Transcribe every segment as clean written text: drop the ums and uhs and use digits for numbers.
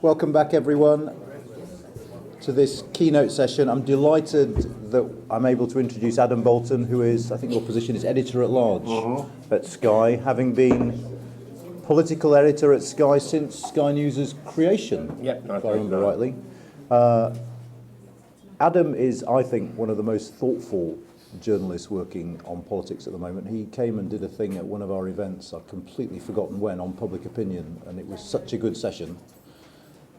Welcome back, everyone, to this keynote session. I'm delighted that I'm able to introduce Adam Boulton, who is, I think your position is editor-at-large at Sky, having been political editor at Sky since Sky News' creation, if I remember rightly. Adam is, I think, one of the most thoughtful journalists working on politics at the moment. He came and did a thing at one of our events, I've completely forgotten when, on public opinion, and it was such a good session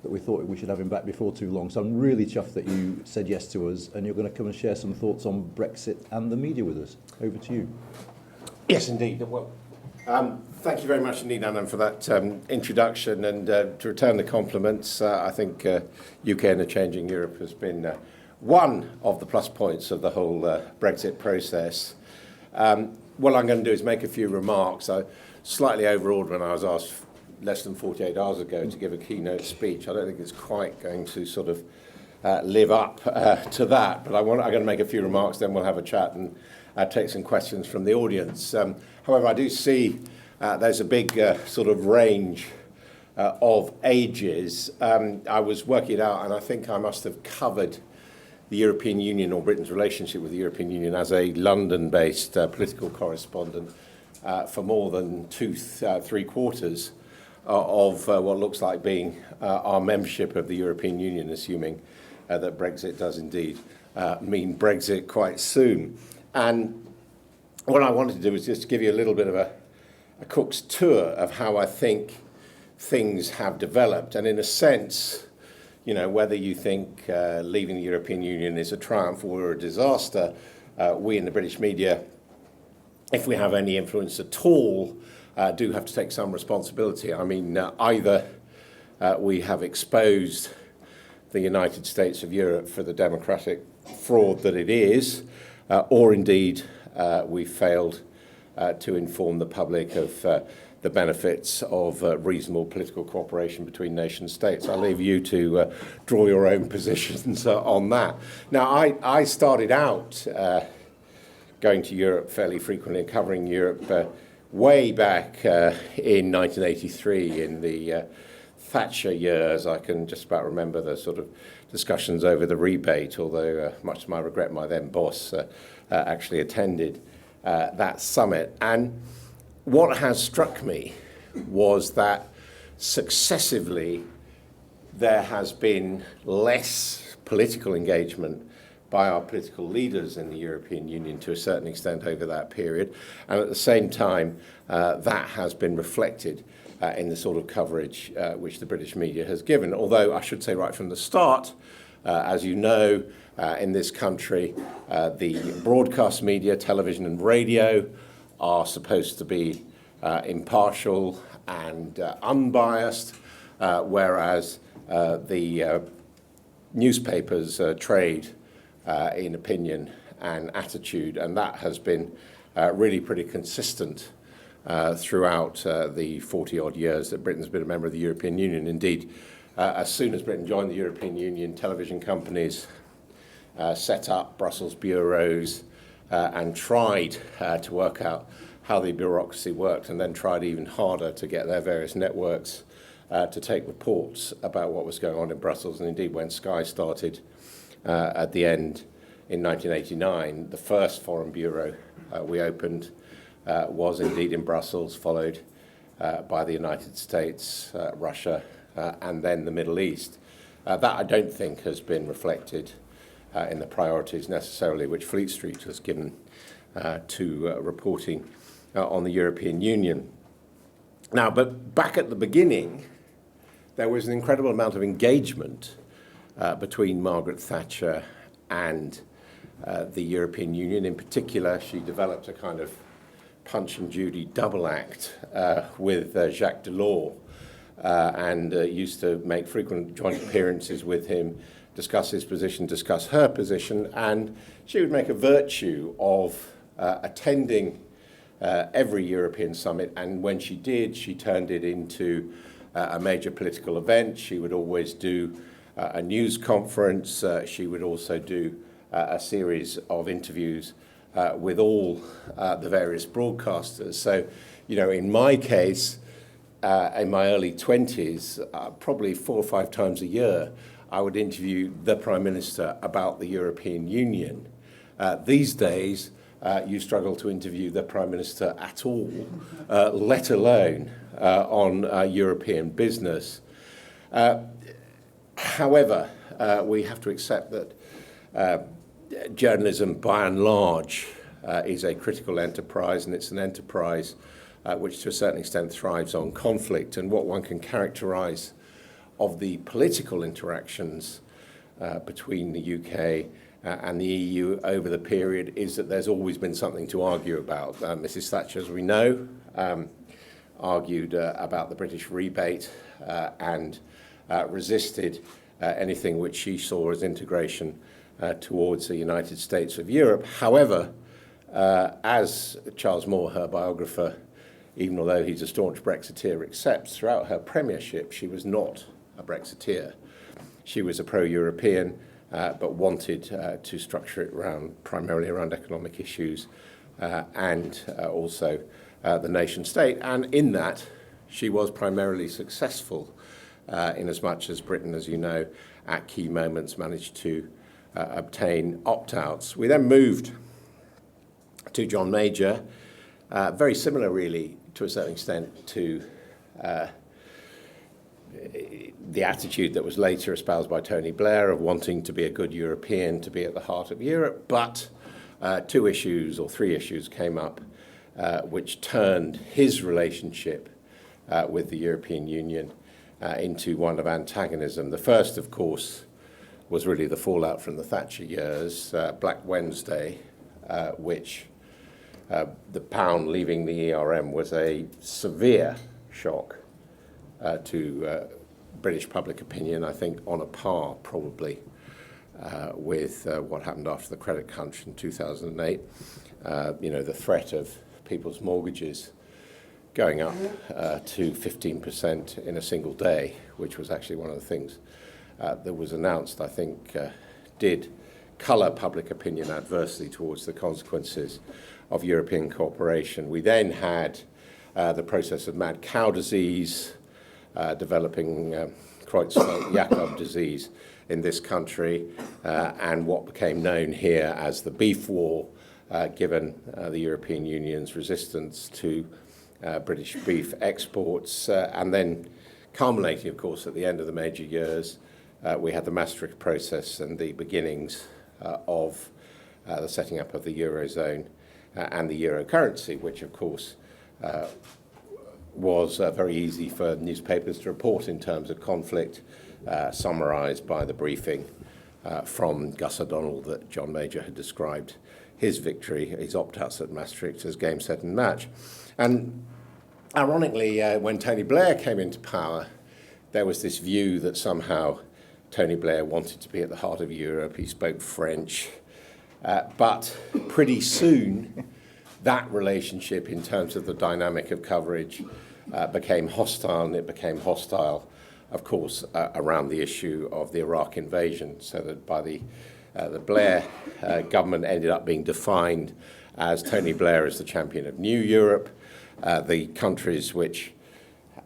that we thought we should have him back before too long. So I'm really chuffed that you said yes to us, and you're going to come and share some thoughts on Brexit and the media with us. Over to you. Yes, indeed. Well, thank you very much indeed, Adam, for that introduction. And to return the compliments, I think UK and a Changing Europe has been one of the plus points of the whole Brexit process. What I'm going to do is make a few remarks. I slightly overawed when I was asked less than 48 hours ago to give a keynote speech. I don't think it's quite going to sort of live up to that, but I'm going to make a few remarks, then we'll have a chat and take some questions from the audience. However, I do see there's a big sort of range of ages. I was working it out, and I think I must have covered the European Union or Britain's relationship with the European Union as a London-based political correspondent for more than three quarters of what looks like being our membership of the European Union, assuming that Brexit does indeed mean Brexit quite soon. And what I wanted to do was just give you a little bit of a Cook's tour of how I think things have developed. And in a sense, you know, whether you think leaving the European Union is a triumph or a disaster, we in the British media, if we have any influence at all, do have to take some responsibility. I mean, either we have exposed the United States of Europe for the democratic fraud that it is, or indeed we failed to inform the public of the benefits of reasonable political cooperation between nation states. I'll leave you to draw your own positions on that. Now, I started out going to Europe fairly frequently and covering Europe way back in 1983 in the Thatcher years. I can just about remember the sort of discussions over the rebate, although much to my regret, my then boss actually attended that summit. And what has struck me was that successively there has been less political engagement by our political leaders in the European Union to a certain extent over that period. And at the same time, that has been reflected in the sort of coverage which the British media has given. Although I should say right from the start, as you know, in this country, the broadcast media, television and radio, are supposed to be impartial and unbiased, whereas the newspapers trade in opinion and attitude, and that has been really pretty consistent throughout the 40-odd years that Britain's been a member of the European Union. Indeed, as soon as Britain joined the European Union, television companies set up Brussels bureaus and tried to work out how the bureaucracy worked, and then tried even harder to get their various networks to take reports about what was going on in Brussels. And indeed, when Sky started at the end in 1989, the first foreign bureau we opened was indeed in Brussels, followed by the United States, Russia, and then the Middle East. That I don't think has been reflected in the priorities necessarily which Fleet Street has given to reporting on the European Union. Now, but back at the beginning, there was an incredible amount of engagement between Margaret Thatcher and the European Union. In particular, she developed a kind of Punch and Judy double act with Jacques Delors and used to make frequent joint appearances with him, discuss his position, discuss her position, and she would make a virtue of attending every European summit, and when she did, she turned it into a major political event. She would always do a news conference. She would also do a series of interviews with all the various broadcasters. So, you know, in my case, in my early 20s, probably 4 or 5 times a year, I would interview the Prime Minister about the European Union. These days, you struggle to interview the Prime Minister at all, let alone on European business. However, we have to accept that journalism, by and large, is a critical enterprise, and it's an enterprise which to a certain extent thrives on conflict. And what one can characterise of the political interactions between the UK and the EU over the period is that there's always been something to argue about. Mrs. Thatcher, as we know, argued about the British rebate and resisted anything which she saw as integration towards the United States of Europe. However, as Charles Moore, her biographer, even although he's a staunch Brexiteer, accepts, throughout her premiership, she was not a Brexiteer. She was a pro-European, but wanted to structure it primarily around economic issues and also the nation state. And in that, she was primarily successful in as much as Britain, as you know, at key moments managed to obtain opt-outs. We then moved to John Major, very similar really to a certain extent to the attitude that was later espoused by Tony Blair of wanting to be a good European, to be at the heart of Europe. But 2 issues or 3 issues came up which turned his relationship with the European Union into one of antagonism. The first, of course, was really the fallout from the Thatcher years, Black Wednesday, which the pound leaving the ERM was a severe shock to British public opinion, I think on a par probably with what happened after the credit crunch in 2008. The threat of people's mortgages going up to 15% in a single day, which was actually one of the things that was announced, I think, did colour public opinion adversely towards the consequences of European cooperation. We then had the process of mad cow disease, developing Creutzfeldt-Jakob disease in this country, and what became known here as the beef war, given the European Union's resistance to British beef exports, and then culminating, of course, at the end of the Major years, we had the Maastricht process and the beginnings of the setting up of the Eurozone and the euro currency, which, of course, was very easy for newspapers to report in terms of conflict, summarised by the briefing from Gus O'Donnell that John Major had described his victory, his opt-outs at Maastricht, as game, set and match. And ironically, when Tony Blair came into power, there was this view that somehow Tony Blair wanted to be at the heart of Europe. He spoke French. But pretty soon, that relationship in terms of the dynamic of coverage became hostile, and it became hostile, of course, around the issue of the Iraq invasion, so that by the Blair government ended up being defined as Tony Blair as the champion of New Europe. The countries which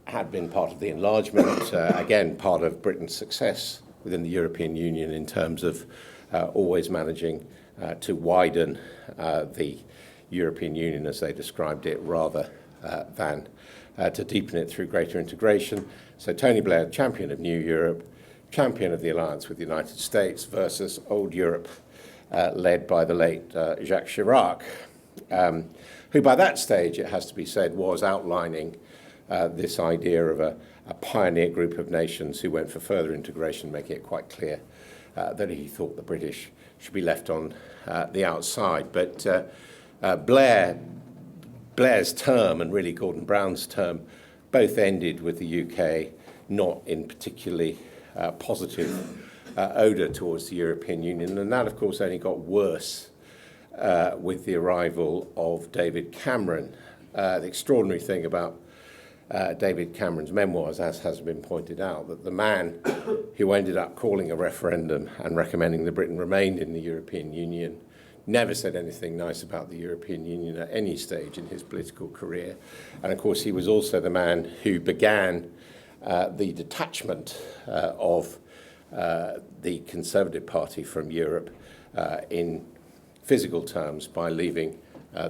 had been part of the enlargement, again, part of Britain's success within the European Union in terms of always managing to widen the European Union, as they described it, rather than to deepen it through greater integration. So Tony Blair, champion of New Europe, champion of the alliance with the United States versus old Europe, led by the late Jacques Chirac, who by that stage, it has to be said, was outlining this idea of a pioneer group of nations who went for further integration, making it quite clear that he thought the British should be left on the outside. But Blair's term and really Gordon Brown's term both ended with the UK not in particularly positive odour towards the European Union. And that, of course, only got worse with the arrival of David Cameron. The extraordinary thing about David Cameron's memoirs, as has been pointed out, that the man who ended up calling a referendum and recommending that Britain remained in the European Union never said anything nice about the European Union at any stage in his political career. And of course, he was also the man who began the detachment of the Conservative Party from Europe in physical terms by leaving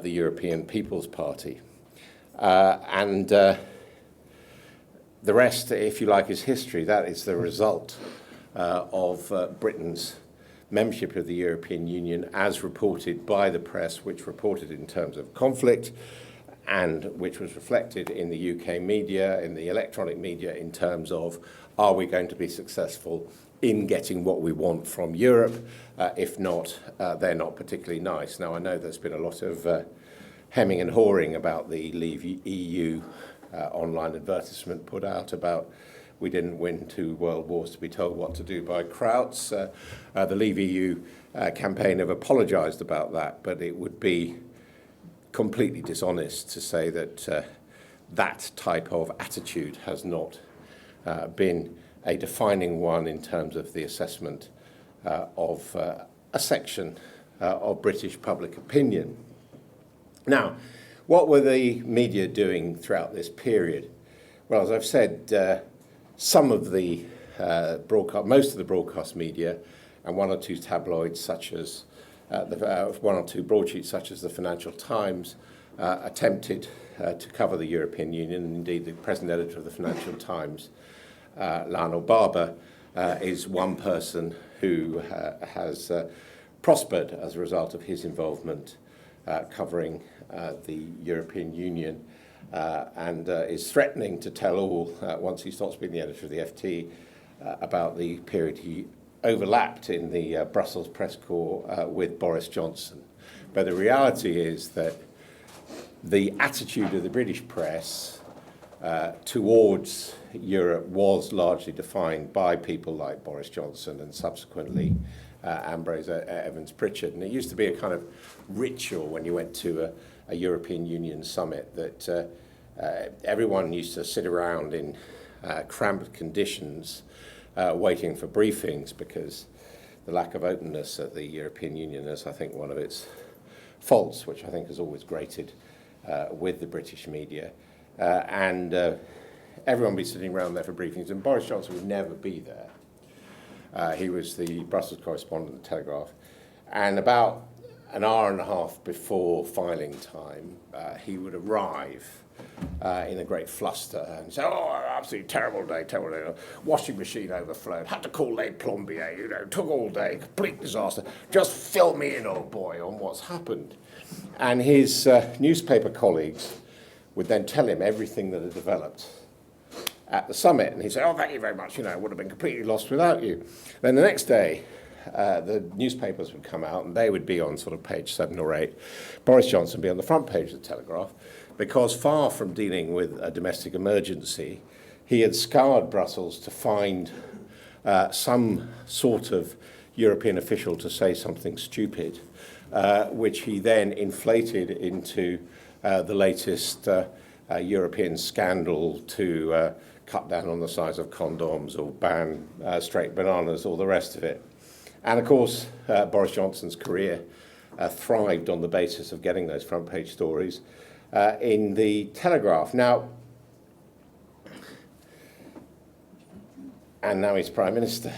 the European People's Party. And the rest, if you like, is history. That is the result of Britain's membership of the European Union as reported by the press, which reported in terms of conflict and which was reflected in the UK media, in the electronic media, in terms of, are we going to be successful in getting what we want from Europe? If not, they're not particularly nice. Now, I know there's been a lot of hemming and hawing about the Leave EU online advertisement put out about we didn't win 2 world wars to be told what to do by Krauts. The Leave EU campaign have apologised about that, but it would be completely dishonest to say that that type of attitude has not been a defining one in terms of the assessment of a section of British public opinion. Now, what were the media doing throughout this period? Well, as I've said, some of the most of the broadcast media and 1 or 2 tabloids, such as 1 or 2 broadsheets, such as the Financial Times, attempted to cover the European Union. And indeed, the present editor of the Financial Times, Lionel Barber, is one person who has prospered as a result of his involvement covering the European Union. And is threatening to tell all, once he stops being the editor of the FT, about the period he overlapped in the Brussels press corps with Boris Johnson. But the reality is that the attitude of the British press towards Europe was largely defined by people like Boris Johnson and subsequently Ambrose Evans-Pritchard. And it used to be a kind of ritual when you went to a European Union summit that everyone used to sit around in cramped conditions waiting for briefings, because the lack of openness at the European Union is, I think, one of its faults, which I think has always grated with the British media. And everyone would be sitting around there for briefings, and Boris Johnson would never be there. He was the Brussels correspondent of the Telegraph, and about an hour and a half before filing time, he would arrive in a great fluster and say, "Oh, absolutely terrible day, terrible day. Washing machine overflowed. Had to call Les Plombiers, took all day, complete disaster. Just fill me in, old boy, on what's happened." And his newspaper colleagues would then tell him everything that had developed at the summit. And he'd say, "Oh, thank you very much, I would have been completely lost without you." Then the next day, the newspapers would come out and they would be on sort of page 7 or 8. Boris Johnson would be on the front page of the Telegraph, because far from dealing with a domestic emergency, he had scoured Brussels to find some sort of European official to say something stupid, which he then inflated into the latest European scandal to cut down on the size of condoms or ban straight bananas, or the rest of it. And of course, Boris Johnson's career thrived on the basis of getting those front page stories in the Telegraph. Now he's Prime Minister.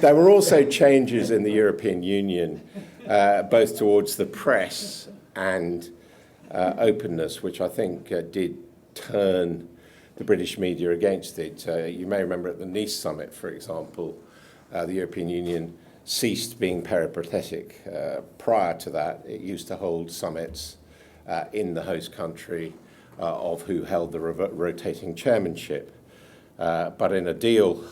There were also changes in the European Union, both towards the press and openness, which I think did turn the British media against it. You may remember at the Nice summit, for example, the European Union ceased being peripatetic. Prior to that, it used to hold summits in the host country of who held the rotating chairmanship. But in a deal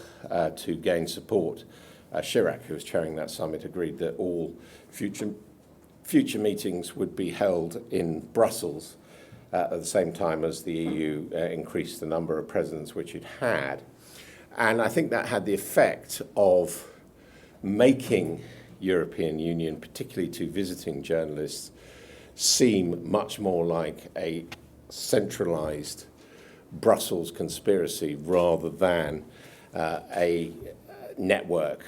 to gain support, Chirac, who was chairing that summit, agreed that all future meetings would be held in Brussels at the same time as the EU increased the number of presidents which it had. And I think that had the effect of making European Union, particularly to visiting journalists, seem much more like a centralised Brussels conspiracy rather than a network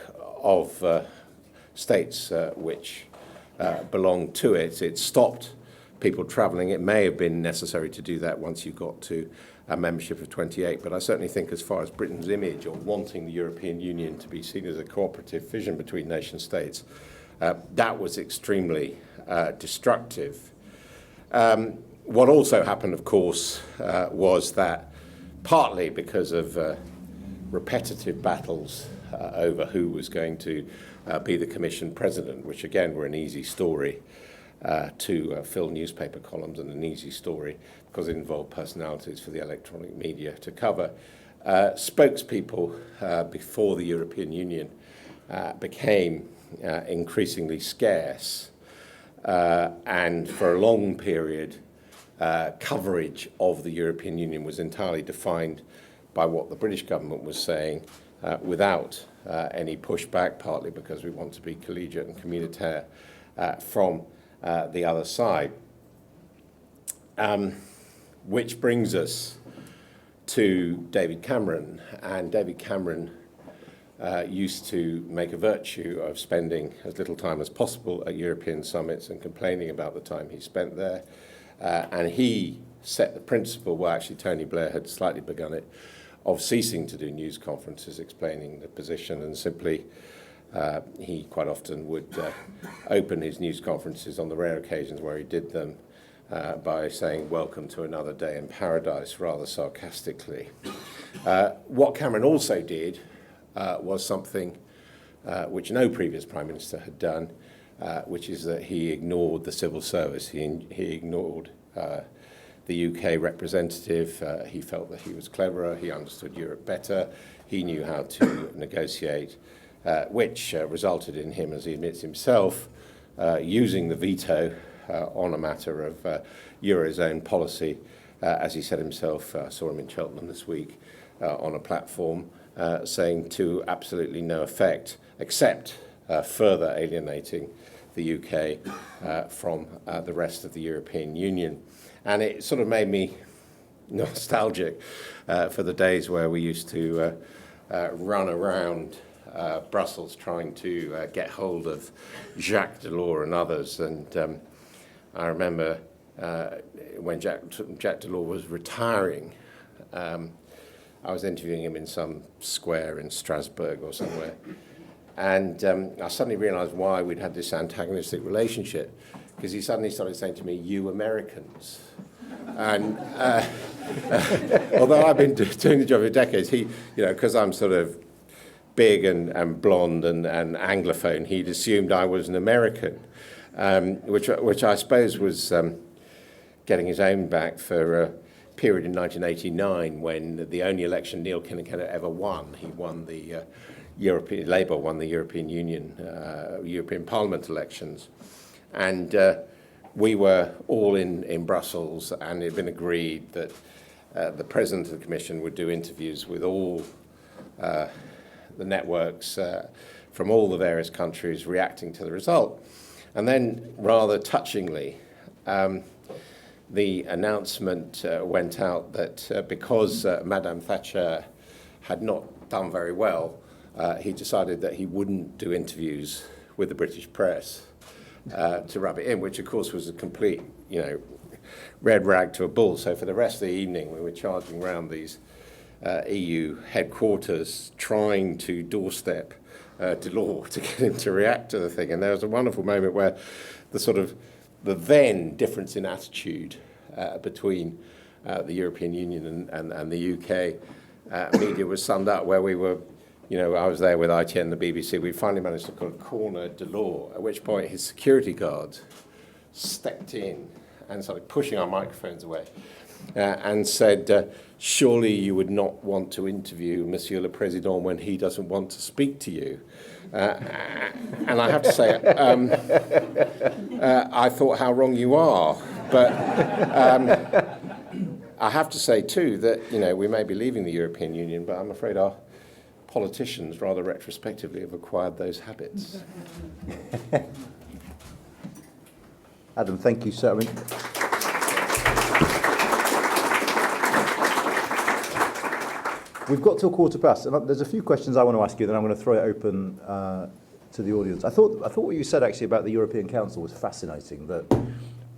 of states which belonged to it. It stopped people travelling. It may have been necessary to do that once you got to a membership of 28, but I certainly think as far as Britain's image or wanting the European Union to be seen as a cooperative vision between nation states, that was extremely destructive. What also happened, of course, was that partly because of repetitive battles over who was going to be the Commission President, which again were an easy story to fill newspaper columns and an easy story because it involved personalities for the electronic media to cover. Spokespeople before the European Union became increasingly scarce, and for a long period coverage of the European Union was entirely defined by what the British government was saying without any pushback, partly because we want to be collegiate and communautaire from the other side. Which brings us to David Cameron. And David Cameron used to make a virtue of spending as little time as possible at European summits and complaining about the time he spent there. And he set the principle, well, actually Tony Blair had slightly begun it, of ceasing to do news conferences explaining the position, and simply he quite often would open his news conferences on the rare occasions where he did them by saying, "Welcome to another day in paradise," rather sarcastically. What Cameron also did was something which no previous Prime Minister had done, which is that he ignored the civil service. He ignored the UK representative. He felt that he was cleverer, he understood Europe better, he knew how to negotiate, which resulted in him, as he admits himself, using the veto on a matter of Eurozone policy, as he said himself. I saw him in Cheltenham this week on a platform saying to absolutely no effect, except further alienating the UK from the rest of the European Union. And it sort of made me nostalgic for the days where we used to run around Brussels trying to get hold of Jacques Delors and others. And I remember when Jacques Delors was retiring, I was interviewing him in some square in Strasbourg or somewhere. And I suddenly realized why we'd had this antagonistic relationship, because he suddenly started saying to me, "You Americans." And although I've been doing the job for decades, he, because I'm sort of big and blonde and Anglophone, he'd assumed I was an American, which I suppose was getting his own back for a period in 1989 when the only election Neil Kinnock ever won. He won the Labour won the European Union, European Parliament elections. And we were all in Brussels, and it had been agreed that the President of the Commission would do interviews with all the networks from all the various countries reacting to the result. And then, rather touchingly, the announcement went out that because Madame Thatcher had not done very well, he decided that he wouldn't do interviews with the British press to rub it in, which of course was a complete, red rag to a bull. So for the rest of the evening, we were charging around these EU headquarters trying to doorstep Delors to get him to react to the thing. And there was a wonderful moment where the then difference in attitude between the European Union and the UK media was summed up, where we were, I was there with ITN and the BBC. We finally managed to corner Delors, at which point his security guards stepped in and started pushing our microphones away and said, "Surely you would not want to interview Monsieur le Président when he doesn't want to speak to you." And I have to say, I thought how wrong you are. But I have to say, too, that, we may be leaving the European Union, but I'm afraid our politicians, rather retrospectively, have acquired those habits. Adam, thank you so much. We've got till 1:15, and there's a few questions I want to ask you, then I'm going to throw it open to the audience. I thought what you said actually about the European Council was fascinating, that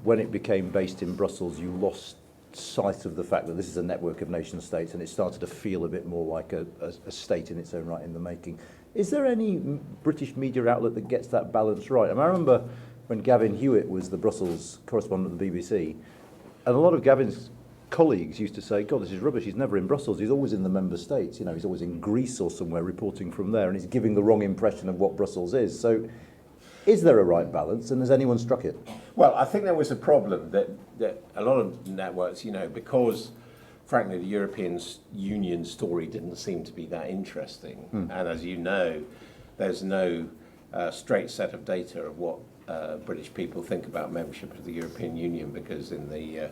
when it became based in Brussels, you lost sight of the fact that this is a network of nation states, and it started to feel a bit more like a state in its own right in the making. Is there any British media outlet that gets that balance right? I remember when Gavin Hewitt was the Brussels correspondent of the BBC, and a lot of Gavin's colleagues used to say, God, this is rubbish, he's never in Brussels, he's always in the member states, he's always in Greece or somewhere reporting from there, and he's giving the wrong impression of what Brussels is. So is there a right balance, and has anyone struck it? Well, I think there was a problem that a lot of networks, because frankly the European Union story didn't seem to be that interesting. And as you know, there's no straight set of data of what British people think about membership of the European Union, because in the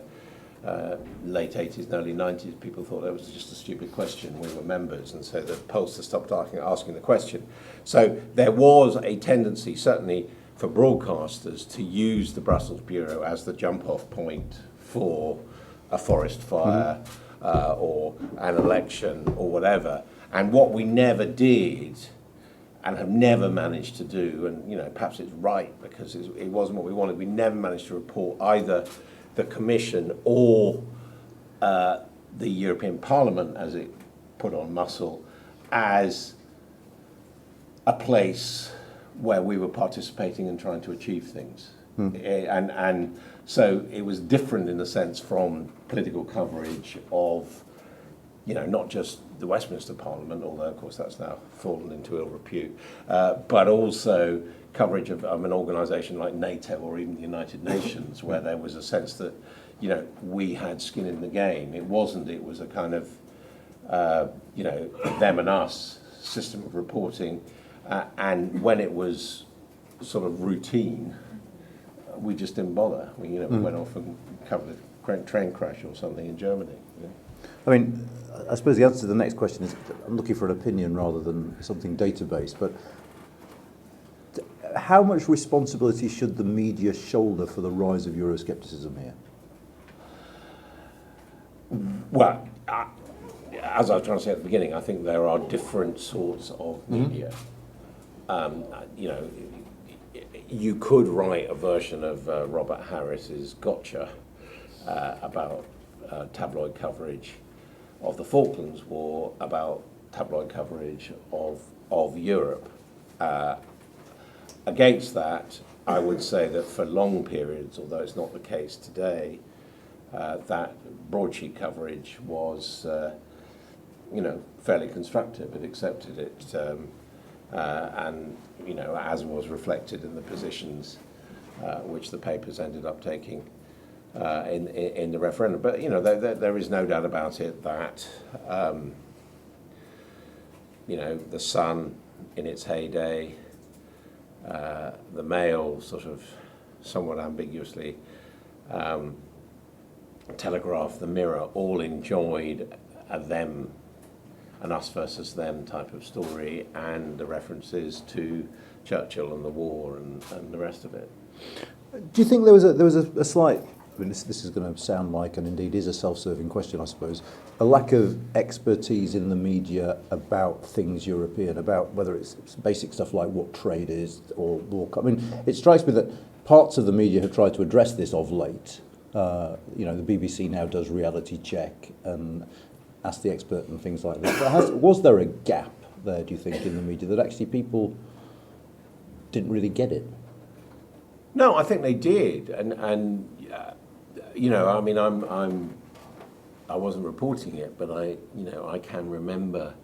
late 80s and early 90s, people thought that was just a stupid question. We were members, and so the pollsters stopped asking the question. So there was a tendency, certainly for broadcasters, to use the Brussels Bureau as the jump-off point for a forest fire or an election or whatever. And what we never did, and have never managed to do, and perhaps it's right because it wasn't what we wanted, we never managed to report either the Commission or the European Parliament, as it put on muscle, as a place where we were participating and trying to achieve things. And so it was different in a sense from political coverage of, not just the Westminster Parliament, although of course that's now fallen into ill repute, but also coverage of an organisation like NATO or even the United Nations, where there was a sense that, we had skin in the game. It was a kind of, them and us system of reporting, and when it was sort of routine, we just didn't bother. We went off and covered a train crash or something in Germany. I mean, I suppose the answer to the next question is, I'm looking for an opinion rather than something data-based, but how much responsibility should the media shoulder for the rise of Euroscepticism here? Well, as I was trying to say at the beginning, I think there are different sorts of media. You could write a version of Robert Harris's Gotcha about tabloid coverage of the Falklands War, about tabloid coverage of Europe. Against that, I would say that for long periods, although it's not the case today, that broadsheet coverage was, fairly constructive. It accepted it, and as was reflected in the positions which the papers ended up taking in the referendum. But there is no doubt about it that the Sun in its heyday, the Mail sort of somewhat ambiguously, Telegraph, the Mirror, all enjoyed a them, an us versus them type of story, and the references to Churchill and the war and the rest of it. Do you think there was a slight, I mean, this is going to sound like, and indeed is a self-serving question, I suppose, a lack of expertise in the media about things European, about whether it's basic stuff like what trade is or war? I mean, it strikes me that parts of the media have tried to address this of late. The BBC now does reality check and ask the expert and things like that. But was there a gap there, do you think, in the media that actually people didn't really get it? No, I think they did, and I mean, I wasn't reporting it, but I can remember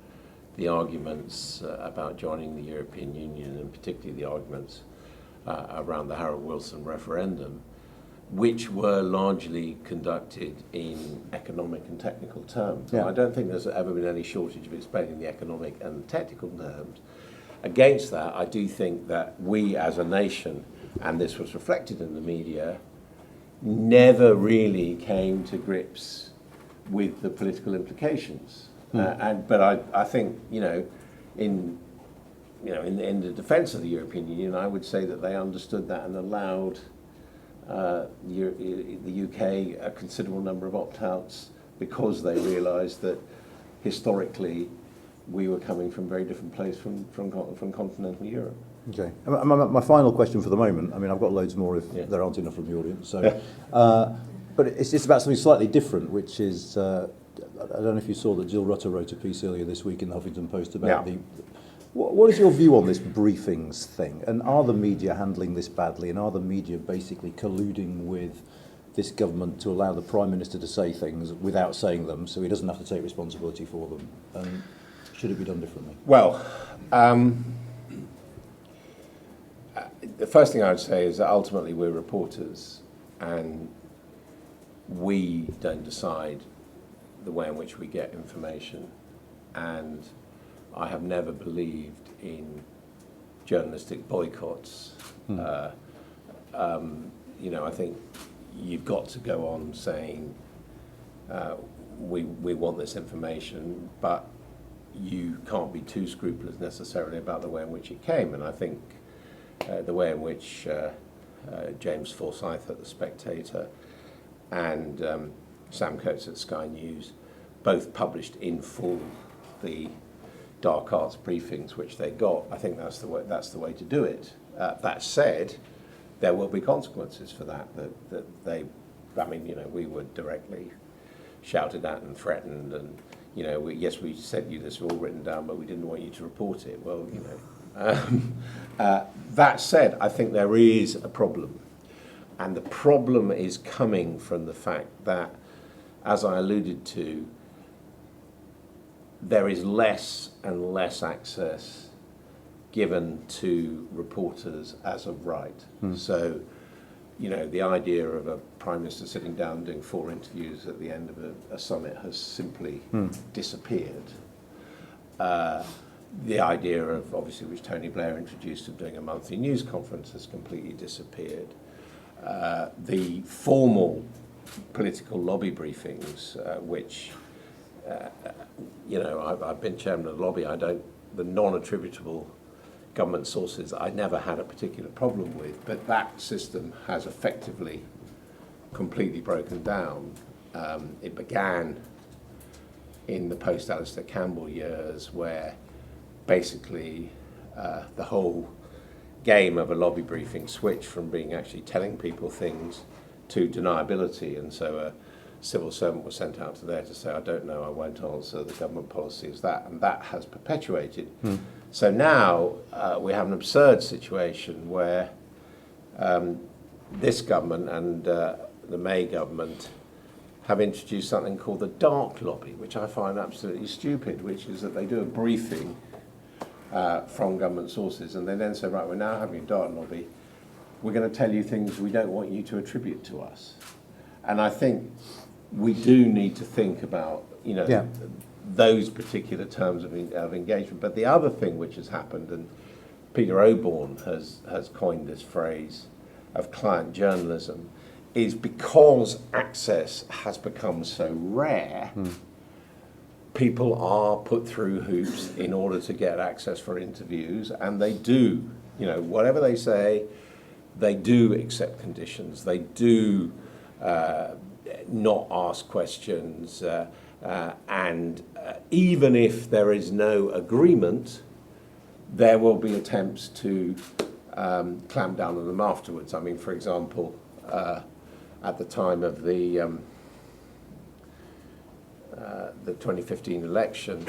the arguments about joining the European Union, and particularly the arguments around the Harold Wilson referendum, which were largely conducted in economic and technical terms. Yeah. I don't think there's ever been any shortage of explaining the economic and technical terms. Against that, I do think that we as a nation, and this was reflected in the media, never really came to grips with the political implications. But I think in the defence of the European Union, I would say that they understood that and allowed the UK a considerable number of opt-outs, because they realised that historically we were coming from a very different place from continental Europe. Okay. My final question for the moment, I mean, I've got loads more if there aren't enough from the audience, so, but it's about something slightly different, which is, I don't know if you saw that Jill Rutter wrote a piece earlier this week in the Huffington Post about what is your view on this briefings thing? And are the media handling this badly? And are the media basically colluding with this government to allow the Prime Minister to say things without saying them, so he doesn't have to take responsibility for them? And should it be done differently? Well, the first thing I would say is that ultimately we're reporters, and we don't decide the way in which we get information. And I have never believed in journalistic boycotts. You know, I think you've got to go on saying we want this information, but you can't be too scrupulous necessarily about the way in which it came. And I think the way in which James Forsyth at The Spectator and Sam Coates at Sky News both published in full the dark arts briefings which they got, I think that's the way to do it. That said, there will be consequences for that they, I mean, you know, we were directly shouted at and threatened, and you know, yes, we sent you this all written down, but we didn't want you to report it. Well, you know, that said, I think there is a problem, and the problem is coming from the fact that, as I alluded to, there is less and less access given to reporters as of right. So, you know, the idea of a Prime Minister sitting down and doing 4 interviews at the end of a summit has simply disappeared. The idea of, obviously, which Tony Blair introduced, of doing a monthly news conference has completely disappeared. The formal political lobby briefings, which, you know, I've been chairman of the lobby, the non-attributable government sources I never had a particular problem with, but that system has effectively completely broken down. It began in the post-Alistair Campbell years, where basically the whole game of a lobby briefing switched from being actually telling people things to deniability, and so a civil servant was sent out to there to say, I don't know, I won't answer, the government policy is that, and that has perpetuated. So now we have an absurd situation where this government and the May government have introduced something called the dark lobby, which I find absolutely stupid, which is that they do a briefing from government sources, and they then say, right, we're now having a dark lobby, we're going to tell you things we don't want you to attribute to us. And I think we do need to think about, you know, those particular terms of engagement. But the other thing which has happened, and Peter Oborne has coined this phrase of client journalism, is because access has become so rare, people are put through hoops in order to get access for interviews, and they do, you know, whatever they say, they do accept conditions, they do not ask questions, and even if there is no agreement, there will be attempts to clamp down on them afterwards. I mean, for example, at the time of the 2015 election,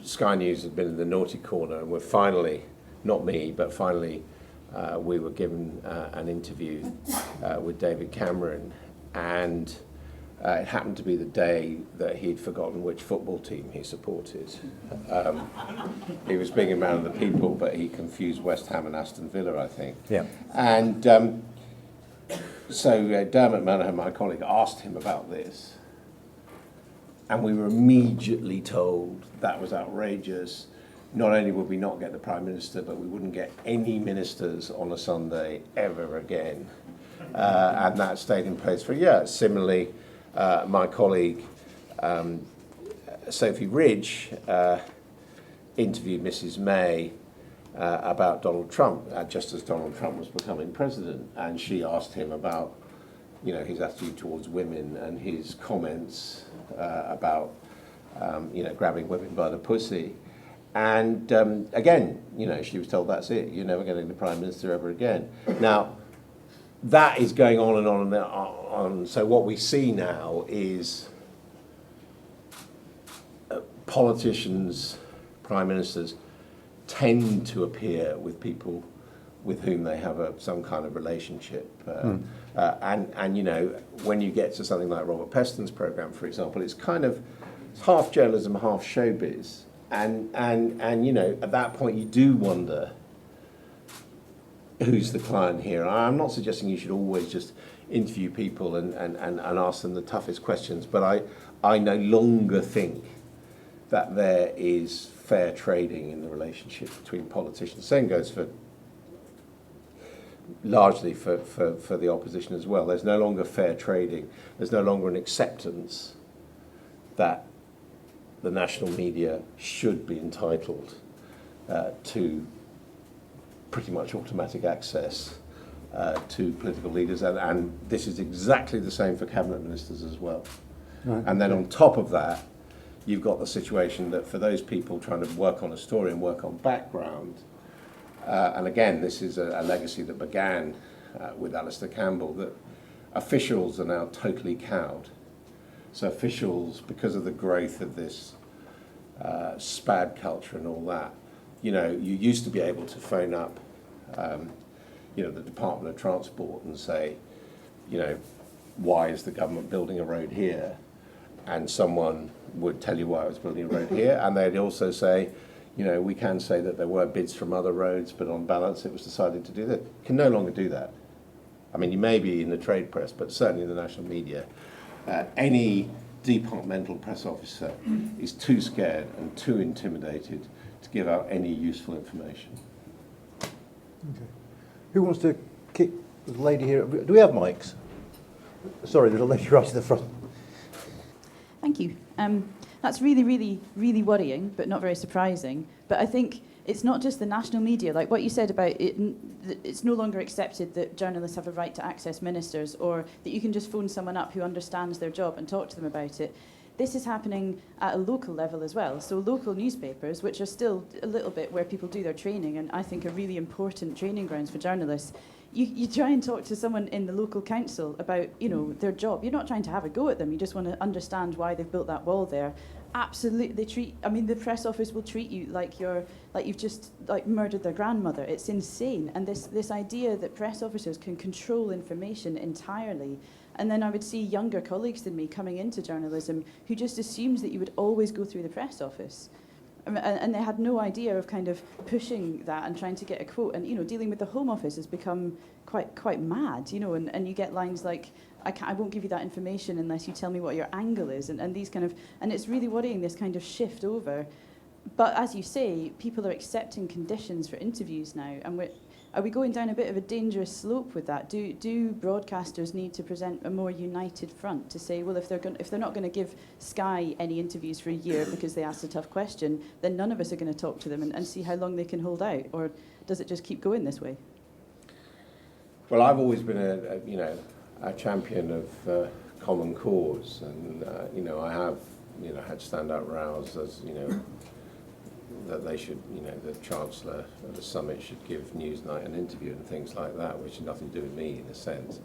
Sky News had been in the naughty corner, and we're finally, not me, but finally we were given an interview with David Cameron, and it happened to be the day that he'd forgotten which football team he supported. He was being a man of the people, but he confused West Ham and Aston Villa, I think. And so Dermot Monaghan, my colleague, asked him about this, and we were immediately told that was outrageous. Not only would we not get the Prime Minister, but we wouldn't get any ministers on a Sunday ever again. And that stayed in place for a year. Similarly, my colleague Sophie Ridge interviewed Mrs. May about Donald Trump, just as Donald Trump was becoming president, and she asked him about, you know, his attitude towards women and his comments about grabbing women by the pussy. And again, she was told, that's it, you're never getting the Prime Minister ever again. Now, that is going on and on and on. So what we see now is politicians, prime ministers, tend to appear with people with whom they have some kind of relationship. And when you get to something like Robert Peston's programme, for example, it's half journalism, half showbiz. And at that point you do wonder who's the client here. I'm not suggesting you should always just interview people and ask them the toughest questions, but I no longer think that there is fair trading in the relationship between politicians. Same goes largely for the opposition as well. There's no longer fair trading. There's no longer an acceptance that the national media should be entitled to pretty much automatic access to political leaders, and this is exactly the same for cabinet ministers as well. Right. And then on top of that, you've got the situation that for those people trying to work on a story and work on background, and again, this is a legacy that began with Alistair Campbell, that officials are now totally cowed. So officials, because of the growth of this SPAD culture and all that, you used to be able to phone up, the Department of Transport and say, why is the government building a road here? And someone would tell you why I was building a road here, and they'd also say, we can say that there were bids from other roads, but on balance it was decided to do that. You can no longer do that. I mean, you may be in the trade press, but certainly in the national media, any departmental press officer is too scared and too intimidated to give out any useful information. Okay. Who wants to kick the lady here? Do we have mics? Sorry, there's a lady right at the front. Thank you. That's really, really, really worrying, but not very surprising. But I think it's not just the national media. Like what you said about it, it's no longer accepted that journalists have a right to access ministers, or that you can just phone someone up who understands their job and talk to them about it. This is happening at a local level as well. So local newspapers, which are still a little bit where people do their training, and I think are really important training grounds for journalists. You try and talk to someone in the local council about, their job. You're not trying to have a go at them. You just want to understand why they've built that wall there. Absolutely, the press office will treat you like you've just murdered their grandmother. It's insane. And this idea that press officers can control information entirely. And then I would see younger colleagues than me coming into journalism who just assumed that you would always go through the press office. And they had no idea of kind of pushing that and trying to get a quote. And, dealing with the Home Office has become quite mad, and you get lines like, I won't give you that information unless you tell me what your angle is, and these kind of, and it's really worrying, this kind of shift over. But as you say, people are accepting conditions for interviews now, and are we going down a bit of a dangerous slope with that? Do broadcasters need to present a more united front to say, well, if they're not going to give Sky any interviews for a year because they asked a tough question, then none of us are going to talk to them and see how long they can hold out? Or does it just keep going this way? Well, I've always been a champion of common cause, and I have had stand-up rows as that they should, the Chancellor at the summit should give Newsnight an interview and things like that, which has nothing to do with me in a sense.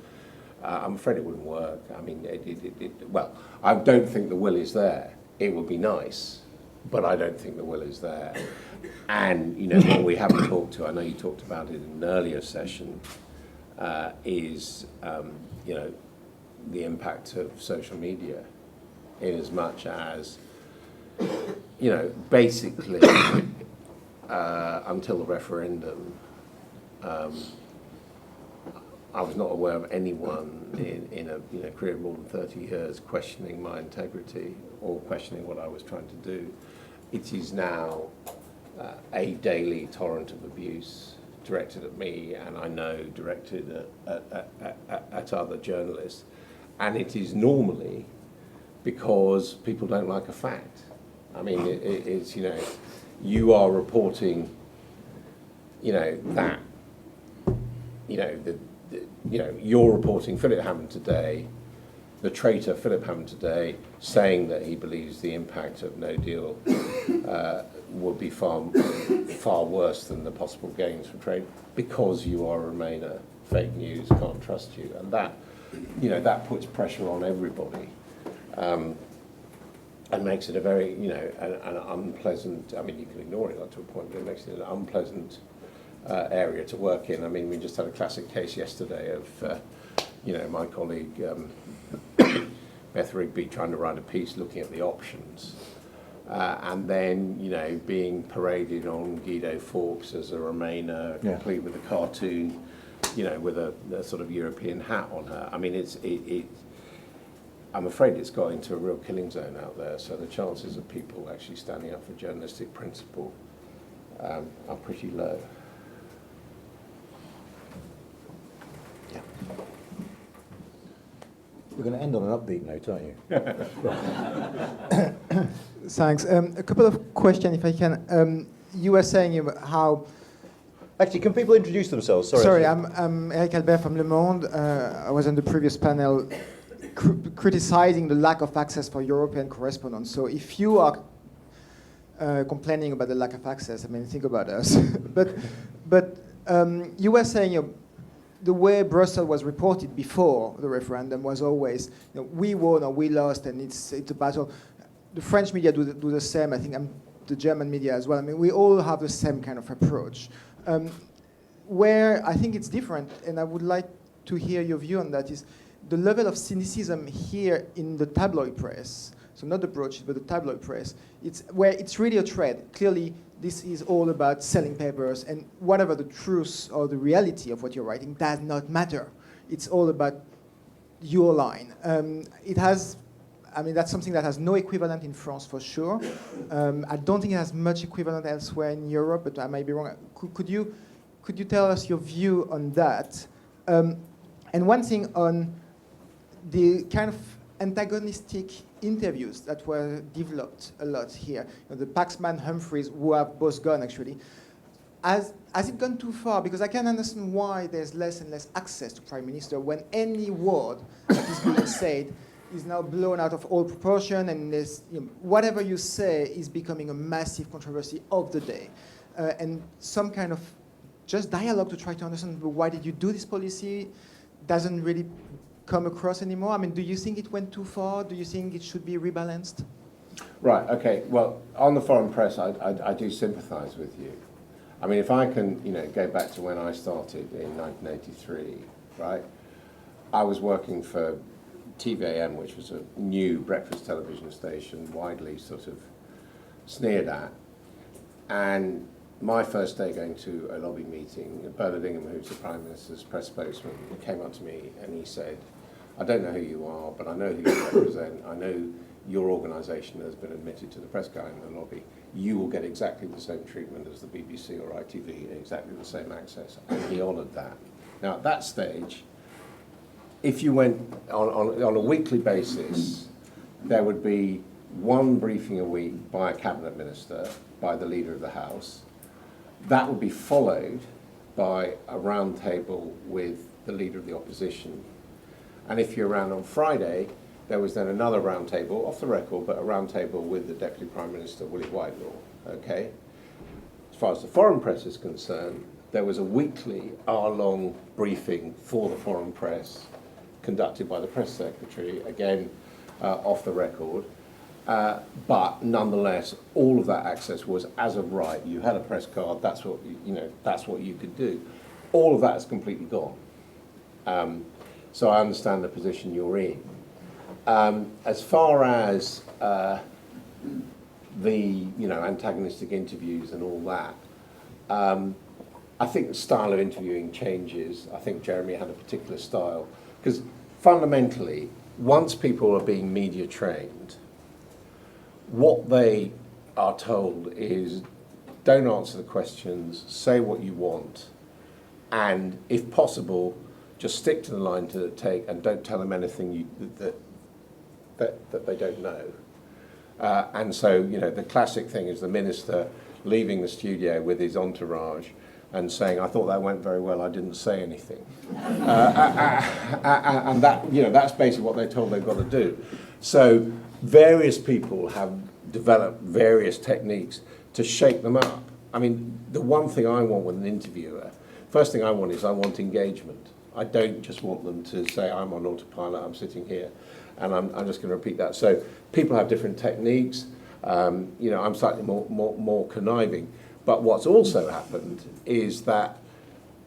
I'm afraid it wouldn't work. I mean, well, I don't think the will is there. It would be nice, but I don't think the will is there. And, what we haven't talked to, I know you talked about it in an earlier session, is, the impact of social media, in as much as, basically, until the referendum, I was not aware of anyone in a career of more than 30 years questioning my integrity or questioning what I was trying to do. It is now a daily torrent of abuse directed at me, and I know directed at other journalists. And it is normally because people don't like a fact. I mean, it's, you are reporting, that, you're reporting Philip Hammond today the traitor Philip Hammond today saying that he believes the impact of no deal would be far worse than the possible gains from trade because you are a Remainer, fake news, can't trust you, and that, that puts pressure on everybody, and makes it a very, an unpleasant. I mean, you can ignore it up to a point, but it makes it an unpleasant area to work in. I mean, we just had a classic case yesterday of, my colleague Beth Rigby trying to write a piece looking at the options. And then, being paraded on Guido Fawkes as a Remainer, complete with a cartoon, with a sort of European hat on her. I mean, I'm afraid it's got into a real killing zone out there. So the chances of people actually standing up for journalistic principle are pretty low. We're going to end on an upbeat note, aren't you? Thanks. A couple of questions, if I can. You were saying about how... Actually, can people introduce themselves? Sorry, I'm Eric Albert from Le Monde. I was on the previous panel criticizing the lack of access for European correspondents. So if you are complaining about the lack of access, I mean, think about us. but you were saying the way Brussels was reported before the referendum was always, we won or we lost, and it's a battle. The French media do the same. I think the German media as well. I mean, we all have the same kind of approach. Where I think it's different, and I would like to hear your view on that, is the level of cynicism here in the tabloid press. So not the broadsheet, but the tabloid press. It's where it's really a trade. Clearly, this is all about selling papers, and whatever the truth or the reality of what you're writing does not matter. It's all about your line. That's something that has no equivalent in France for sure. I don't think it has much equivalent elsewhere in Europe, but I might be wrong. Could you tell us your view on that? And one thing on the kind of antagonistic interviews that were developed a lot here. The Paxman Humphreys, who have both gone actually. Has it gone too far? Because I can understand why there's less and less access to Prime Minister when any word that is being said is now blown out of all proportion, and whatever you say is becoming a massive controversy of the day. And some kind of just dialogue to try to understand why did you do this policy doesn't really come across anymore. I mean, do you think it went too far? Do you think it should be rebalanced? Right, okay. Well, on the foreign press, I do sympathise with you. I mean, if I can, go back to when I started in 1983, right? I was working for TVAM, which was a new breakfast television station, widely sort of sneered at. And my first day going to a lobby meeting, Bernard Ingham, who's the Prime Minister's press spokesman, came up to me and he said, I don't know who you are, but I know who you represent. I know your organisation has been admitted to the press guy in the lobby. You will get exactly the same treatment as the BBC or ITV, exactly the same access. And he honoured that. Now, at that stage, if you went on a weekly basis, there would be one briefing a week by a cabinet minister, by the leader of the House. That would be followed by a round table with the leader of the opposition. And if you're around on Friday, there was then another round table, off the record, but a round table with the Deputy Prime Minister, Willie Whitelaw, okay? As far as the foreign press is concerned, there was a weekly hour-long briefing for the foreign press conducted by the press secretary, again, off the record. But nonetheless, all of that access was as of right. You had a press card. That's what that's what you could do. All of that is completely gone. So I understand the position you're in. As far as the antagonistic interviews and all that, I think the style of interviewing changes. I think Jeremy had a particular style because fundamentally, once people are being media trained, what they are told is don't answer the questions, say what you want, and if possible, just stick to the line to take and don't tell them anything that they don't know. And so, the classic thing is the minister leaving the studio with his entourage, and saying, I thought that went very well, I didn't say anything. And that, that's basically what they're told they've got to do. So various people have developed various techniques to shake them up. I mean, the one thing I want with an interviewer, first thing I want engagement. I don't just want them to say, I'm on autopilot, I'm sitting here, and I'm just going to repeat that. So people have different techniques. I'm slightly more conniving. But what's also happened is that,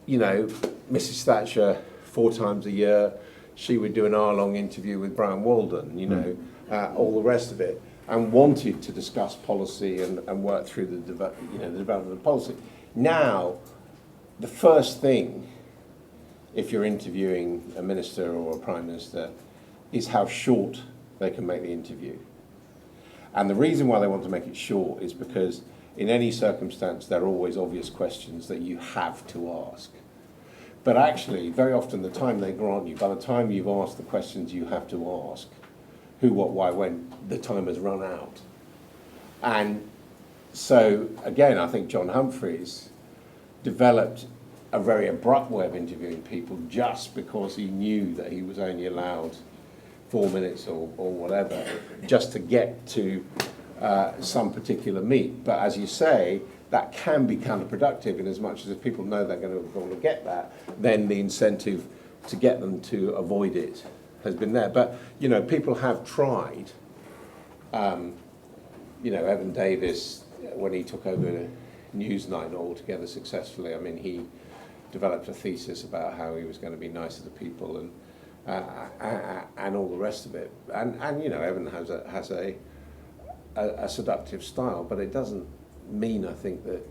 Mrs. Thatcher, 4 times a year, she would do an hour-long interview with Brian Walden, all the rest of it, and wanted to discuss policy and work through the development of policy. Now, the first thing, if you're interviewing a minister or a prime minister, is how short they can make the interview. And the reason why they want to make it short is because in any circumstance, there are always obvious questions that you have to ask. But actually, very often the time they grant you, by the time you've asked the questions you have to ask, who, what, why, when, the time has run out. And so, again, I think John Humphreys developed a very abrupt way of interviewing people just because he knew that he was only allowed 4 minutes or whatever, just to get to some particular meat. But as you say, that can be counterproductive in as much as if people know they're going to get that, then the incentive to get them to avoid it has been there. But, people have tried. Evan Davis, when he took over Newsnight altogether successfully, I mean, he developed a thesis about how he was going to be nicer to people and all the rest of it. And Evan has a seductive style, but it doesn't mean, I think, that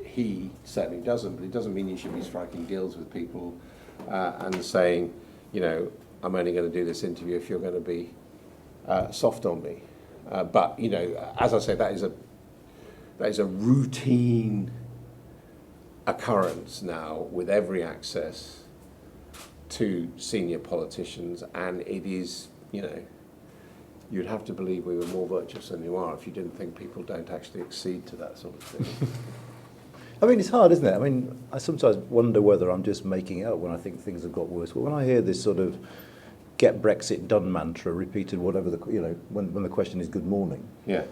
he certainly doesn't, but it doesn't mean you should be striking deals with people and saying, I'm only going to do this interview if you're going to be soft on me. But as I say, that is a routine occurrence now with every access to senior politicians, and it is, you'd have to believe we were more virtuous than you are if you didn't think people don't actually accede to that sort of thing. I mean, it's hard, isn't it? I mean, I sometimes wonder whether I'm just making it up when I think things have got worse. But when I hear this sort of get Brexit done mantra repeated, whatever the, when the question is good morning. Yeah.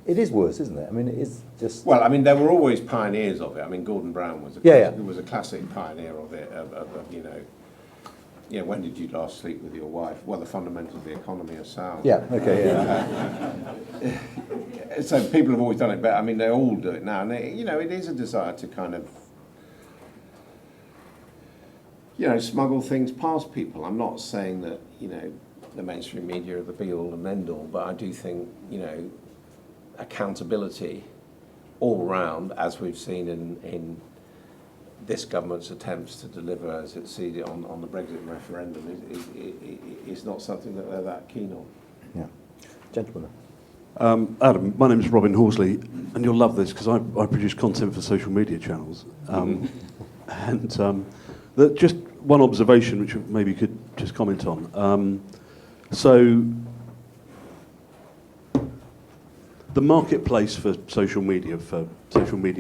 It is worse, isn't it? I mean, it is just. Well, I mean, there were always pioneers of it. I mean, Gordon Brown was a classic pioneer of it. When did you last sleep with your wife? Well, the fundamentals of the economy are sound. Yeah. Okay. Yeah. So people have always done it, but I mean, they all do it now, and it is a desire to kind of, smuggle things past people. I'm not saying that the mainstream media are the be-all and end-all, but I do think accountability all round, as we've seen in this government's attempts to deliver as it seeded on the Brexit referendum, is not something that they're that keen on. Yeah. Gentlemen. Adam, my name is Robin Horsley, and you'll love this because I produce content for social media channels. And just one observation, which maybe you could just comment on. So the marketplace for social media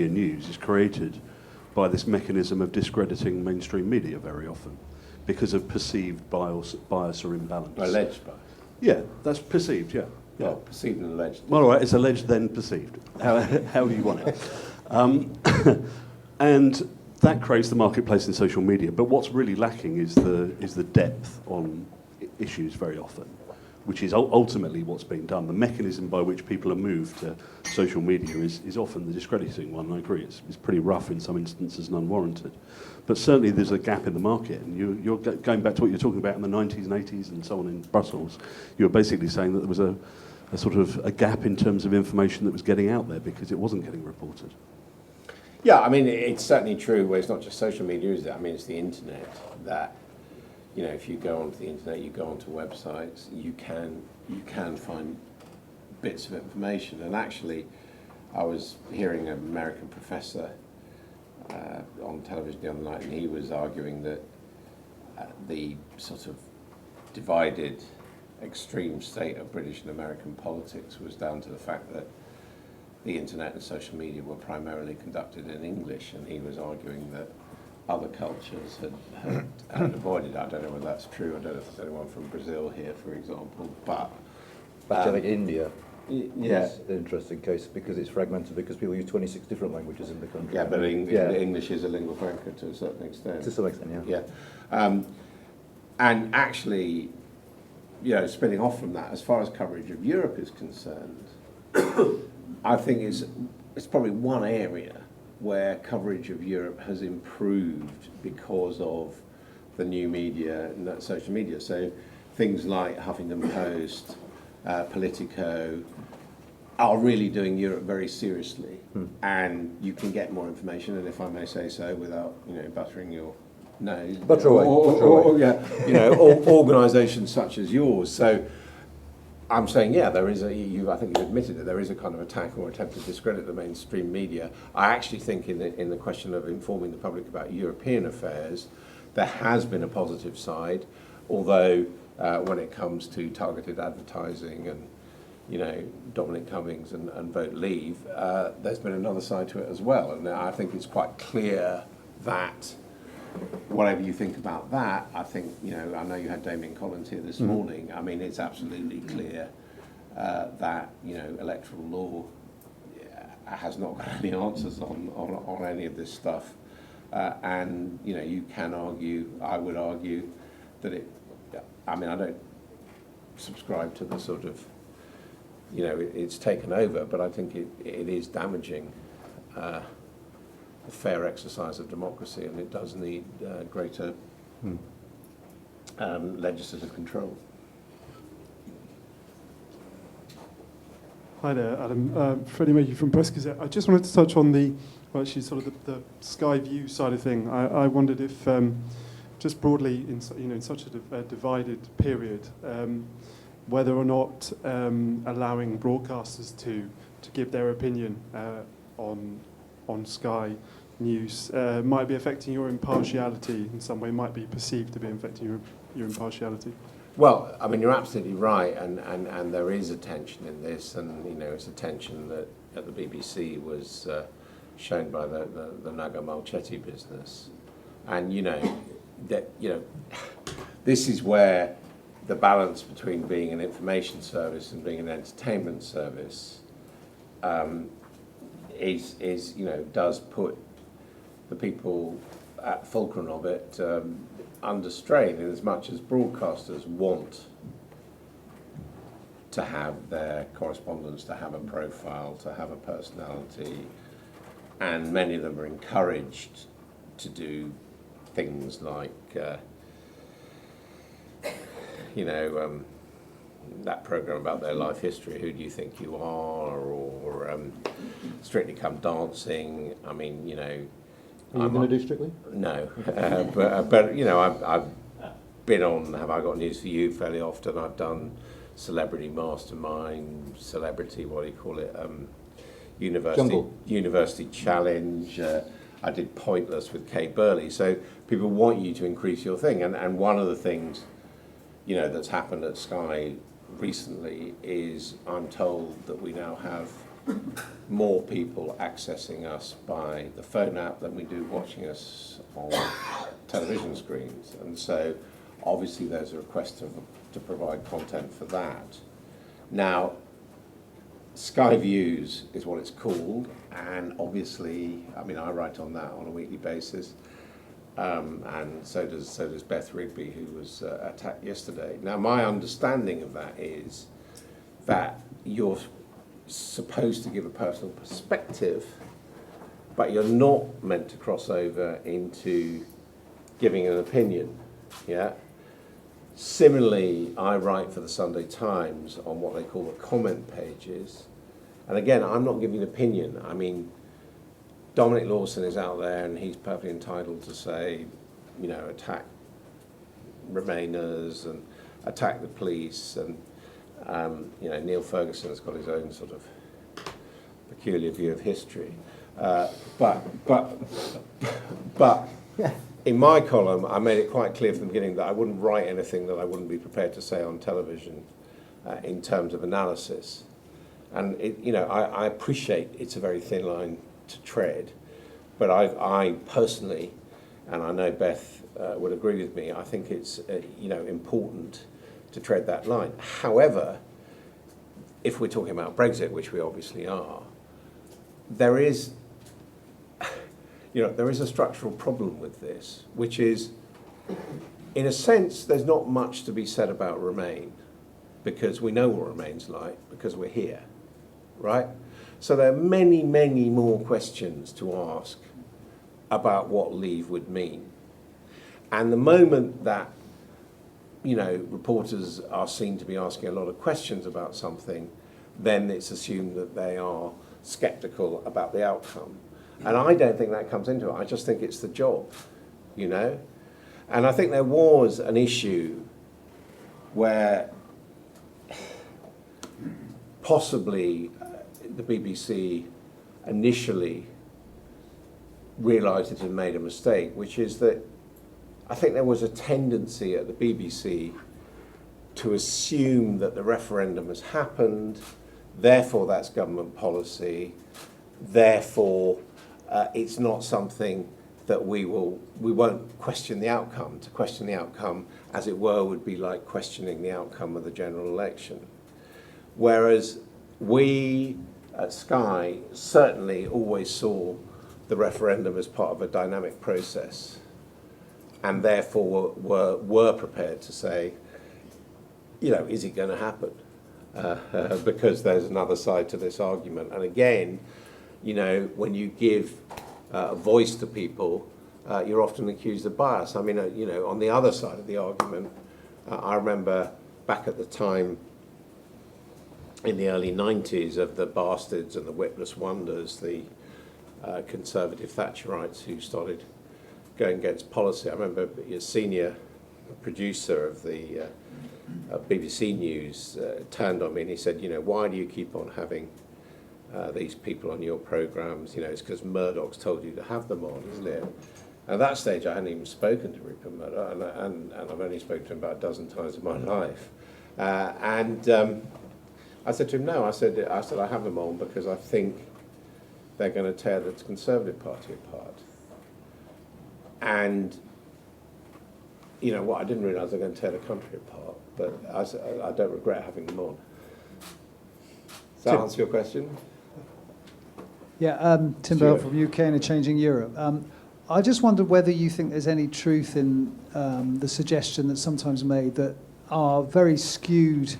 news is created by this mechanism of discrediting mainstream media very often because of perceived bias or imbalance. Alleged bias. Yeah, that's perceived, yeah. Well, perceived and alleged. Well, all right, it's alleged then perceived, however you want it. And that creates the marketplace in social media. But what's really lacking is the depth on issues very often, which is ultimately what's being done. The mechanism by which people are moved to social media is often the discrediting one. I agree, it's pretty rough in some instances and unwarranted. But certainly there's a gap in the market. And you're going back to what you're talking about in the 90s and 80s and so on in Brussels. You were basically saying that there was a sort of a gap in terms of information that was getting out there because it wasn't getting reported. Yeah, I mean, it's certainly true where it's not just social media, is it? I mean, it's the internet that, if you go onto the internet, you go onto websites, you can find bits of information. And actually, I was hearing an American professor on television the other night, and he was arguing that the sort of divided extreme state of British and American politics was down to the fact that the internet and social media were primarily conducted in English, and he was arguing that other cultures had avoided. I don't know whether that's true. I don't know if there's anyone from Brazil here, for example, but I think India yeah, is an interesting case because it's fragmented because people use 26 different languages in the country. yeah, but Yeah. English is a lingua franca to a certain extent. To some extent, yeah. Yeah, and actually, you know, spinning off from that, as far as coverage of Europe is concerned, I think it's probably one area where coverage of Europe has improved because of the new media and social media. So things like Huffington Post, Politico are really doing Europe very seriously, and you can get more information. And if I may say so, without buttering your nose, Butter away, butter away. Yeah, organisations such as yours. So I'm saying, yeah, there is I think you've admitted that there is a kind of attack or attempt to discredit the mainstream media. I actually think in the question of informing the public about European affairs, there has been a positive side, although when it comes to targeted advertising and, Dominic Cummings and Vote Leave, there's been another side to it as well. And I think it's quite clear that whatever you think about that, I think, I know you had Damien Collins here this morning. I mean, it's absolutely clear that, electoral law has not got any answers on any of this stuff. And, you can argue, I would argue, that I don't subscribe to the sort of, it's taken over, but I think it is damaging a fair exercise of democracy, and it does need greater legislative control. Hi there, Adam. Freddie Major from Press Gazette. I just wanted to touch on the Sky View side of thing. I wondered if, just broadly, in such a divided period, whether or not allowing broadcasters to give their opinion on Sky News might be affecting your impartiality in some way, might be perceived to be affecting your impartiality. Well, I mean, you're absolutely right, and there is a tension in this, and it's a tension that at the BBC was shown by the Naga Malchetti business, and this is where the balance between being an information service and being an entertainment service does put the people at fulcrum of it under strain, in as much as broadcasters want to have their correspondents to have a profile, to have a personality, and many of them are encouraged to do things like that program about their life history, Who Do You Think You Are, or Strictly Come Dancing. I mean, Are you going to do Strictly? No, but I've been on Have I Got News For You fairly often. I've done Celebrity Mastermind, Celebrity, what do you call it, University Challenge. I did Pointless with Kay Burley. So people want you to increase your thing, and one of the things that's happened at Sky recently is I'm told that we now have more people accessing us by the phone app than we do watching us on television screens. And so obviously there's a request to provide content for that. Now, Sky Views is what it's called, and obviously, I write on that on a weekly basis, and so does Beth Rigby, who was attacked yesterday. Now, my understanding of that is that you're supposed to give a personal perspective, but you're not meant to cross over into giving an opinion. Yeah. Similarly, I write for the Sunday Times on what they call the comment pages, and again, I'm not giving an opinion. I mean, Dominic Lawson is out there, and he's perfectly entitled to say, attack Remainers and attack the police, and Neil Ferguson has got his own sort of peculiar view of history. But in my column, I made it quite clear from the beginning that I wouldn't write anything that I wouldn't be prepared to say on television in terms of analysis. And I appreciate it's a very thin line to tread, but I personally, and I know Beth would agree with me, I think it's important to tread that line. However, if we're talking about Brexit, which we obviously are, there is a structural problem with this, which is, in a sense, there's not much to be said about Remain, because we know what Remain's like, because we're here, right? So there are many, many more questions to ask about what leave would mean. And the moment that, reporters are seen to be asking a lot of questions about something, then it's assumed that they are sceptical about the outcome. And I don't think that comes into it. I just think it's the job, And I think there was an issue where possibly the BBC initially realised it had made a mistake, which is that I think there was a tendency at the BBC to assume that the referendum has happened, therefore that's government policy, therefore it's not something that we won't question the outcome. To question the outcome, as it were, would be like questioning the outcome of the general election. Whereas we at Sky certainly always saw the referendum as part of a dynamic process, and therefore were prepared to say, is it going to happen? Because there's another side to this argument. And again, when you give a voice to people, you're often accused of bias. I mean, on the other side of the argument, I remember back at the time in the early 90s of the bastards and the witless wonders, the conservative Thatcherites who started going against policy. I remember a senior producer of the BBC News turned on me and he said, why do you keep on having these people on your programmes? It's because Murdoch's told you to have them on, isn't it? At that stage, I hadn't even spoken to Rupert Murdoch, and I've only spoken to him about a dozen times in my life. I said to him, no, I said I have them on because I think they're going to tear the Conservative Party apart. And I didn't realise they're going to tear the country apart, but I don't regret having them on. Does that answer your question? Yeah, Tim Bell from UK and a Changing Europe. I just wondered whether you think there's any truth in the suggestion that's sometimes made that our very skewed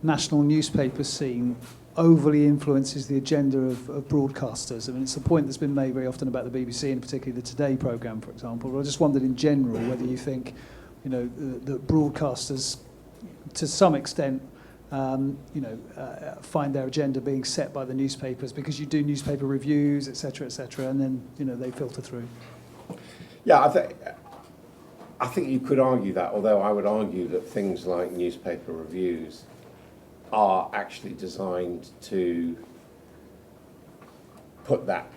national newspaper scene overly influences the agenda of broadcasters. I mean, it's a point that's been made very often about the BBC, and particularly the Today programme, for example. But I just wondered in general whether you think, that broadcasters, to some extent, find their agenda being set by the newspapers because you do newspaper reviews, etc., and then they filter through. Yeah, I think you could argue that, although I would argue that things like newspaper reviews are actually designed to put that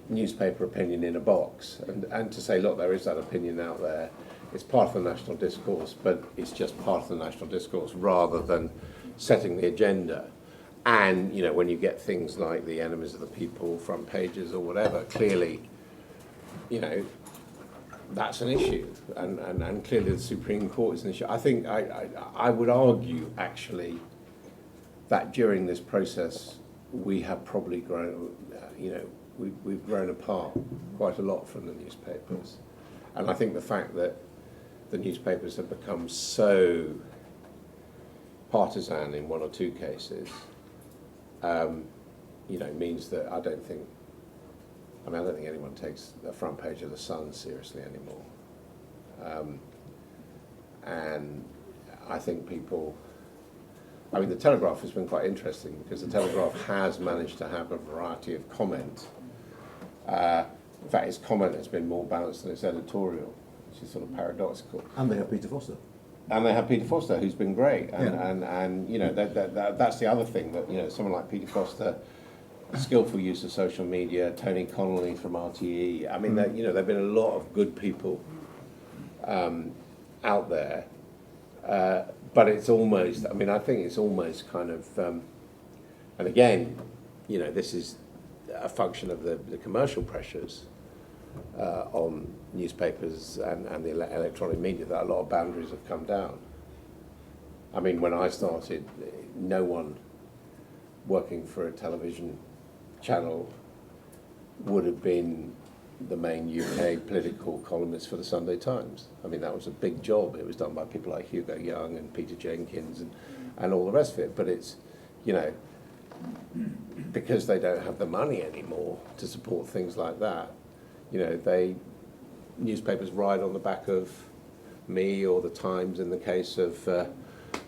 newspaper opinion in a box and to say, look, there is that opinion out there. It's part of the national discourse, but it's just part of the national discourse rather than setting the agenda. And, when you get things like the enemies of the people, front pages or whatever, clearly, that's an issue. And clearly the Supreme Court is an issue. I think I would argue, actually, that during this process we have probably grown, we've grown apart quite a lot from the newspapers. And I think the fact that the newspapers have become so partisan in one or two cases, means that I don't think anyone takes the front page of the Sun seriously anymore. And I think the Telegraph has been quite interesting because the Telegraph has managed to have a variety of comment. In fact, its comment has been more balanced than its editorial, which is sort of paradoxical. And they have Peter Foster. And they have Peter Foster, who's been great. And that's the other thing, that, someone like Peter Foster, skillful use of social media, Tony Connolly from RTE. I mean, there have been a lot of good people out there. But it's almost, I think it's almost kind of And again, this is a function of the commercial pressures on newspapers and the electronic media, that a lot of boundaries have come down. I mean, when I started, no one working for a television channel would have been the main UK political columnist for the Sunday Times. I mean, that was a big job. It was done by people like Hugo Young and Peter Jenkins and all the rest of it. But it's, because they don't have the money anymore to support things like that, newspapers ride on the back of me or the Times in the case of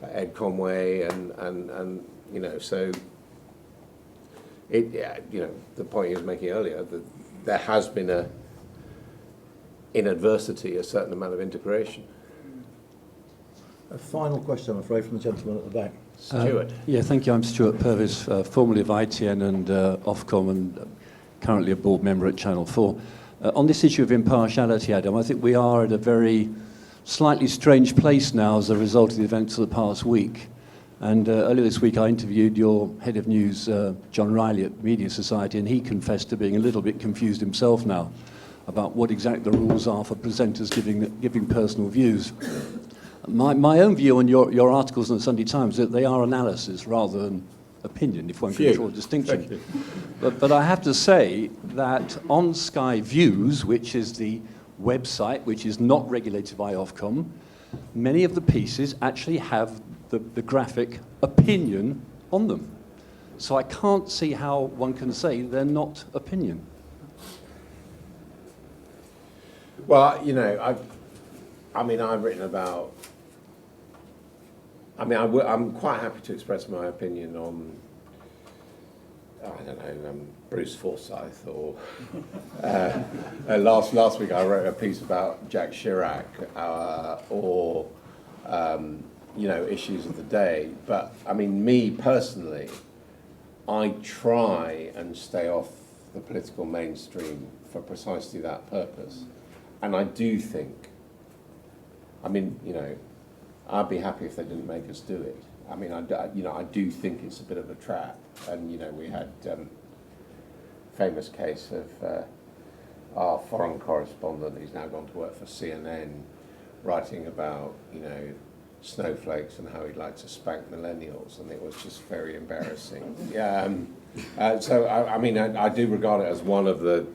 Ed Conway and so the point he was making earlier, that there has been in adversity a certain amount of integration. A final question, I'm afraid, from the gentleman at the back. Stuart. Yeah, thank you. I'm Stuart Purvis, formerly of ITN and Ofcom, and currently a board member at Channel 4. On this issue of impartiality, Adam, I think we are at a very slightly strange place now as a result of the events of the past week. And earlier this week I interviewed your head of news, John Riley, at Media Society, and he confessed to being a little bit confused himself now about what exactly the rules are for presenters giving personal views. My own view on your articles in the Sunday Times, that they are analysis rather than opinion, if one can draw a distinction. But I have to say that on Sky Views, which is the website which is not regulated by Ofcom, many of the pieces actually have the graphic opinion on them. So I can't see how one can say they're not opinion. Well, I've written about. I'm quite happy to express my opinion on, Bruce Forsyth, or last week I wrote a piece about Jacques Chirac, or issues of the day. But me personally, I try and stay off the political mainstream for precisely that purpose. And I do think, I'd be happy if they didn't make us do it. I do think it's a bit of a trap. And, we had famous case of our foreign correspondent, who's now gone to work for CNN, writing about, snowflakes and how he'd like to spank millennials, and it was just very embarrassing. So, I do regard it as one of the,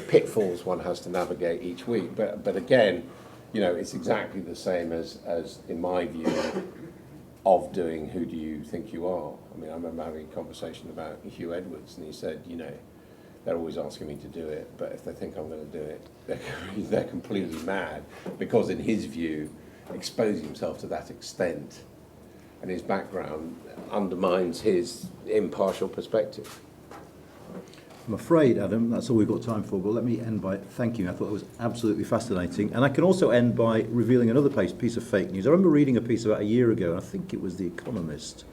pitfalls one has to navigate each week. But again, it's exactly the same as in my view, of doing Who Do You Think You Are? I remember having a conversation about Hugh Edwards, and he said, they're always asking me to do it, but if they think I'm going to do it, they're completely mad, because in his view, exposing himself to that extent and his background undermines his impartial perspective. I'm afraid, Adam, that's all we've got time for, but let me end by thanking you. I thought it was absolutely fascinating. And I can also end by revealing another piece of fake news. I remember reading a piece about a year ago, and I think it was The Economist,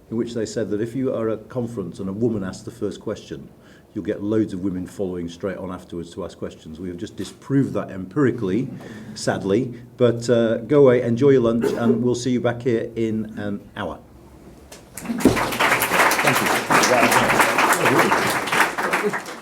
in which they said that if you are at a conference and a woman asks the first question, you'll get loads of women following straight on afterwards to ask questions. We have just disproved that empirically, sadly. But go away, enjoy your lunch, and we'll see you back here in an hour. Thank you.